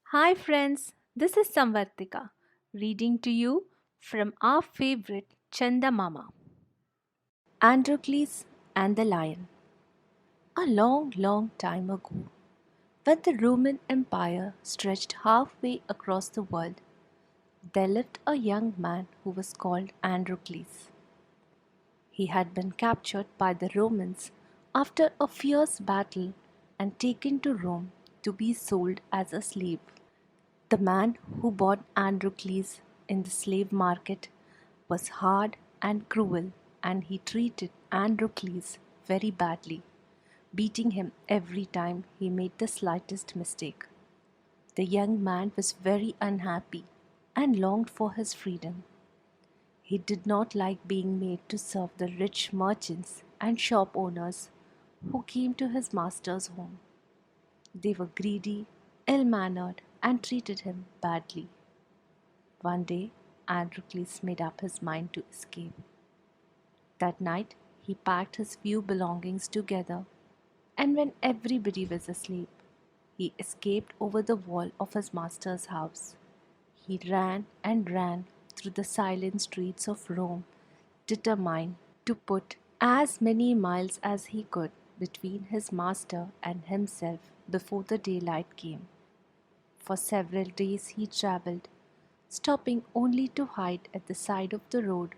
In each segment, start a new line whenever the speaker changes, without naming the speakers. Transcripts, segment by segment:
Hi, friends, this is Samvartika reading to you from our favorite Chandamama. Androcles and the Lion. A long, long time ago, when the Roman Empire stretched halfway across the world, there lived a young man who was called Androcles. He had been captured by the Romans after a fierce battle and taken to Rome to be sold as a slave. The man who bought Androcles in the slave market was hard and cruel, and he treated Androcles very badly, beating him every time he made the slightest mistake. The young man was very unhappy and longed for his freedom. He did not like being made to serve the rich merchants and shop owners who came to his master's home. They were greedy, ill mannered, and treated him badly. One day, Androcles made up his mind to escape. That night, he packed his few belongings together, and when everybody was asleep, he escaped over the wall of his master's house. He ran and ran through the silent streets of Rome, determined to put as many miles as he could between his master and himself before the daylight came. For several days he travelled, stopping only to hide at the side of the road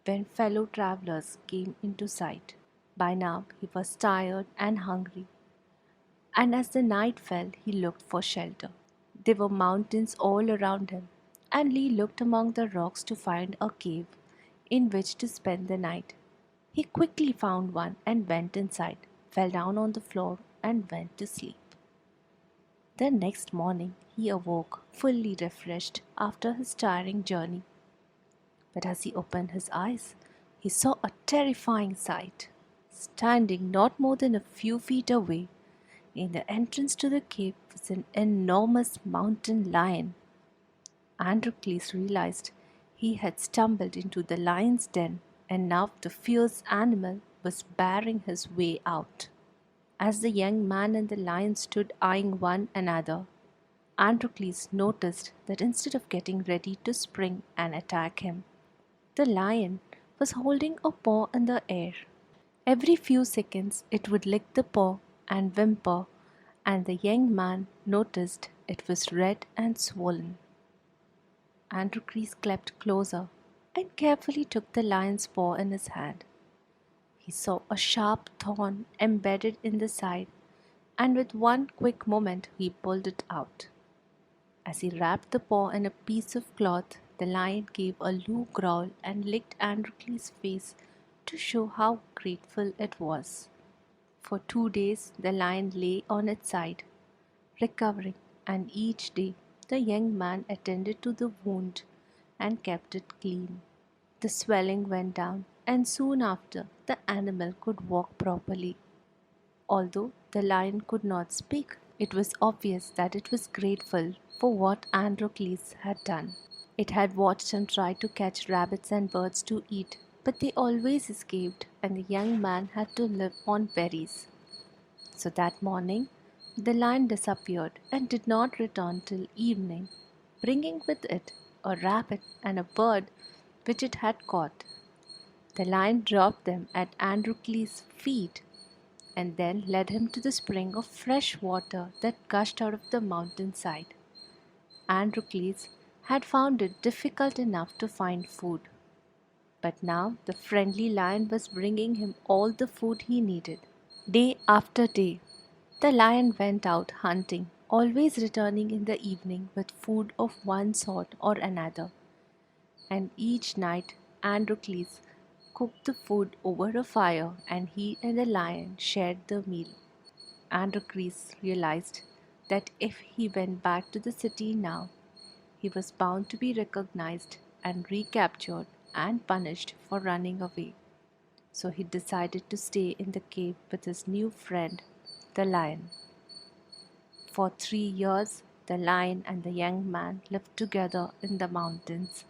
when fellow travellers came into sight. By now he was tired and hungry, and as the night fell, he looked for shelter. There were mountains all around him, and Lee looked among the rocks to find a cave in which to spend the night. He quickly found one and went inside, fell down on the floor, and went to sleep. The next morning he awoke fully refreshed after his tiring journey. But as he opened his eyes, he saw a terrifying sight. Standing not more than a few feet away, in the entrance to the cave was an enormous mountain lion. Androcles realized he had stumbled into the lion's den, and now the fierce animal was barring his way out. As the young man and the lion stood eyeing one another, Androcles noticed that instead of getting ready to spring and attack him, the lion was holding a paw in the air. Every few seconds it would lick the paw and whimper, and the young man noticed it was red and swollen. Androcles crept closer and carefully took the lion's paw in his hand. He saw a sharp thorn embedded in the side, and with one quick movement he pulled it out. As he wrapped the paw in a piece of cloth, the lion gave a low growl and licked Androcles' face to show how grateful it was. For 2 days the lion lay on its side, recovering, and each day the young man attended to the wound and kept it clean. The swelling went down, and soon after the animal could walk properly. Although the lion could not speak, it was obvious that it was grateful for what Androcles had done. It had watched him try to catch rabbits and birds to eat, but they always escaped, and the young man had to live on berries. So that morning, the lion disappeared and did not return till evening, bringing with it a rabbit and a bird which it had caught. The lion dropped them at Androcles' feet and then led him to the spring of fresh water that gushed out of the mountain side. Androcles had found it difficult enough to find food, but now the friendly lion was bringing him all the food he needed. Day after day, the lion went out hunting, always returning in the evening with food of one sort or another, and each night Androcles cooked the food over a fire and he and the lion shared the meal. Androcles realized that if he went back to the city now, he was bound to be recognized and recaptured and punished for running away. So he decided to stay in the cave with his new friend, the lion. For 3 years, the lion and the young man lived together in the mountains,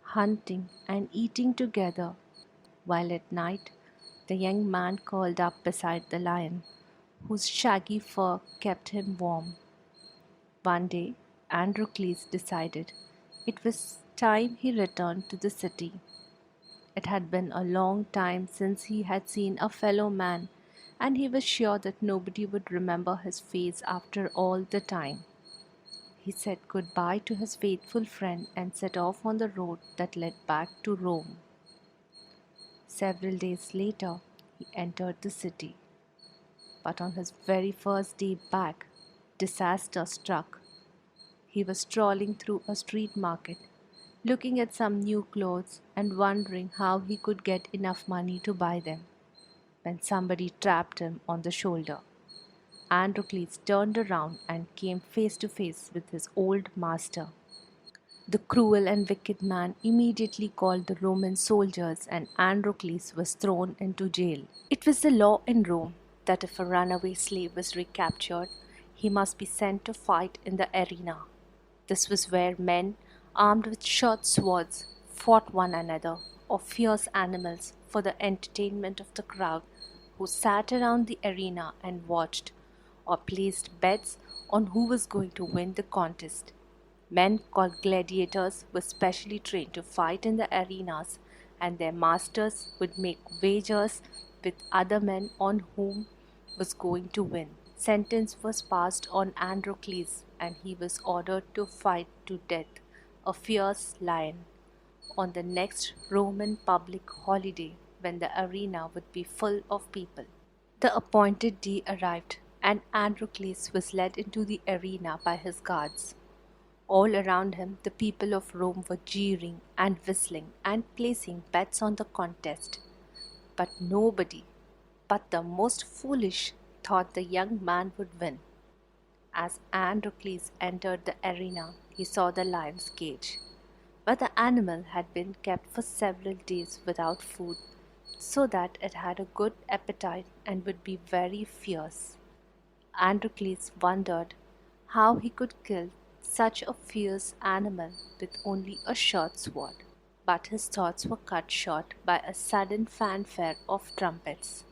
hunting and eating together, while at night the young man curled up beside the lion, whose shaggy fur kept him warm. One day, Androcles decided it was time he returned to the city. It had been a long time since he had seen a fellow man, and he was sure that nobody would remember his face after all the time. He said goodbye to his faithful friend and set off on the road that led back to Rome. Several days later, he entered the city. But on his very first day back, disaster struck. He was strolling through a street market, looking at some new clothes and wondering how he could get enough money to buy them, when somebody tapped him on the shoulder. Androcles turned around and came face to face with his old master. The cruel and wicked man immediately called the Roman soldiers, and Androcles was thrown into jail. It was the law in Rome that if a runaway slave was recaptured, he must be sent to fight in the arena. This was where men, armed with short swords, fought one another, or fierce animals, for the entertainment of the crowd who sat around the arena and watched, or placed bets on who was going to win the contest. Men called gladiators were specially trained to fight in the arenas, and their masters would make wagers with other men on whom was going to win. Sentence was passed on Androcles, and he was ordered to fight to death a fierce lion on the next Roman public holiday when the arena would be full of people. The appointed day arrived, and Androcles was led into the arena by his guards. All around him, the people of Rome were jeering and whistling and placing bets on the contest. But nobody but the most foolish thought the young man would win. As Androcles entered the arena, he saw the lion's cage, where the animal had been kept for several days without food, so that it had a good appetite and would be very fierce. Androcles wondered how he could kill such a fierce animal with only a short sword. But his thoughts were cut short by a sudden fanfare of trumpets.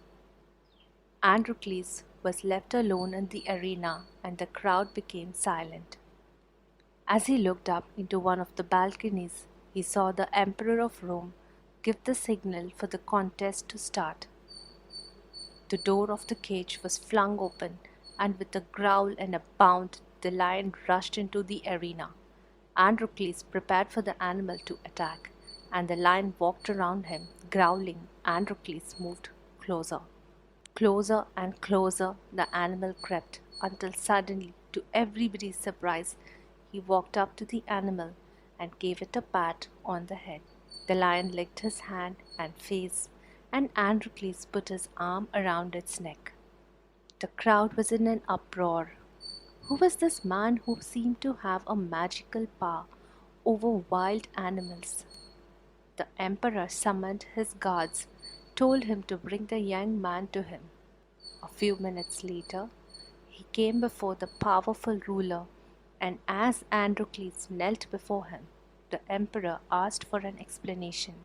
Androcles was left alone in the arena, and the crowd became silent. As he looked up into one of the balconies, he saw the Emperor of Rome give the signal for the contest to start. The door of the cage was flung open, and with a growl and a bound, the lion rushed into the arena. Androcles prepared for the animal to attack, and the lion walked around him, growling. Androcles moved closer. Closer and closer the animal crept, until suddenly, to everybody's surprise, he walked up to the animal and gave it a pat on the head. The lion licked his hand and face, and Androcles put his arm around its neck. The crowd was in an uproar. Who was this man who seemed to have a magical power over wild animals? The emperor summoned his guards, told him to bring the young man to him. A few minutes later, he came before the powerful ruler, and as Androcles knelt before him, the emperor asked for an explanation.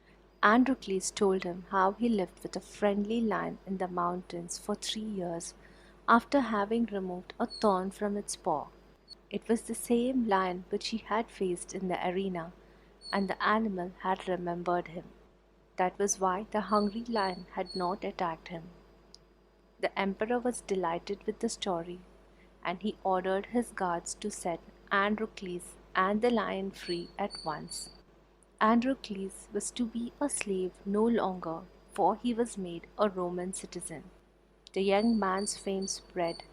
Androcles told him how he lived with a friendly lion in the mountains for 3 years after having removed a thorn from its paw. It was the same lion which he had faced in the arena, and the animal had remembered him. That was why the hungry lion had not attacked him. The emperor was delighted with the story, and he ordered his guards to set Androcles and the lion free at once. Androcles was to be a slave no longer, for he was made a Roman citizen. The young man's fame spread,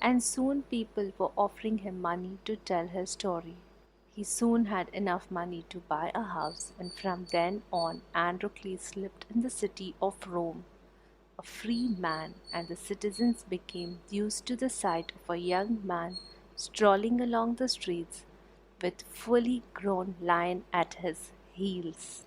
and soon people were offering him money to tell his story. He soon had enough money to buy a house, and from then on Androcles lived in the city of Rome, a free man, and the citizens became used to the sight of a young man strolling along the streets with fully grown lion at his heels.